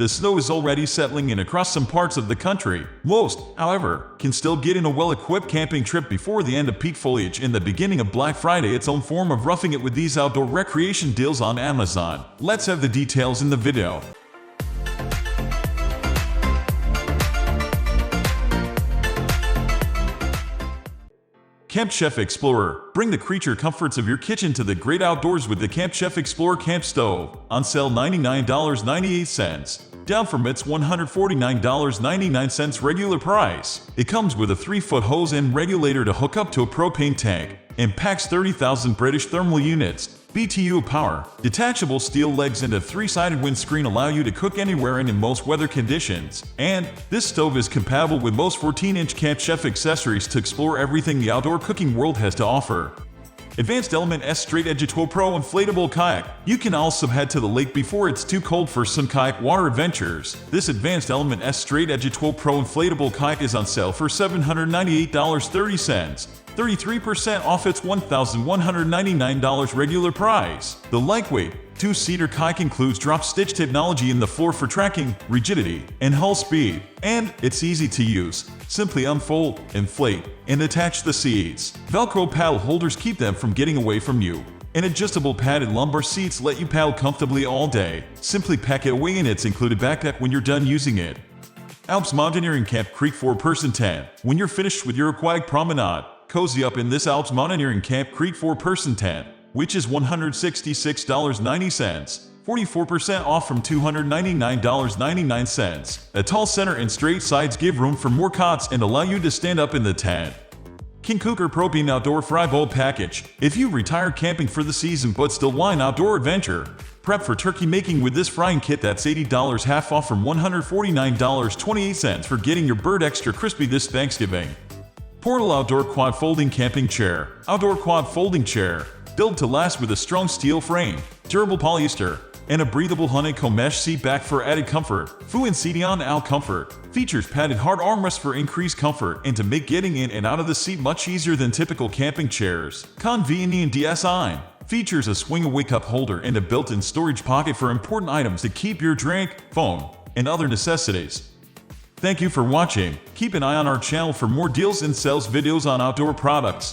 The snow is already settling in across some parts of the country. Most, however, can still get in a well-equipped camping trip before the end of peak foliage and the beginning of Black Friday, its own form of roughing it with these outdoor recreation deals on Amazon. Let's have the details in the video. Camp Chef Explorer. Bring the creature comforts of your kitchen to the great outdoors with the Camp Chef Explorer Camp Stove. On sale $99.98. Down from its $149.99 regular price. It comes with a 3-foot hose and regulator to hook up to a propane tank, and packs 30,000 British thermal units. BTU of power. Detachable steel legs and a 3-sided windscreen allow you to cook anywhere and in most weather conditions. And this stove is compatible with most 14-inch Camp Chef accessories to explore everything the outdoor cooking world has to offer. Advanced Element S Straight Edge 12 Pro Inflatable Kayak. You can also head to the lake before it's too cold for some kayak water adventures. This Advanced Element S Straight Edge 12 Pro Inflatable Kayak is on sale for $798.30. 33% off its $1,199 regular price. The lightweight, 2-seater kayak includes drop-stitch technology in the floor for tracking, rigidity, and hull speed. And it's easy to use. Simply unfold, inflate, and attach the seats. Velcro paddle holders keep them from getting away from you. And adjustable padded lumbar seats let you paddle comfortably all day. Simply pack it away in its included backpack when you're done using it. ALPS Mountaineering Camp Creek 4-person tent. When you're finished with your aquatic promenade, cozy up in this ALPS Mountaineering Camp Creek 4-person tent, which is $166.90, 44% off from $299.99. A tall center and straight sides give room for more cots and allow you to stand up in the tent. Kooker Propane Outdoor Fry Bowl Package. If you retired camping for the season but still want an outdoor adventure, prep for turkey making with this frying kit that's $80 half off from $149.28 for getting your bird extra crispy this Thanksgiving. Portal Outdoor Quad Folding Camping Chair. Outdoor Quad Folding Chair. Built to last with a strong steel frame, durable polyester, and a breathable honeycomb mesh seat back for added comfort. Fu Seating Al Comfort. Features padded hard armrests for increased comfort and to make getting in and out of the seat much easier than typical camping chairs. Convenient design. Features a swing-away cup holder and a built-in storage pocket for important items to keep your drink, phone, and other necessities. Thank you for watching. Keep an eye on our channel for more deals and sales videos on outdoor products.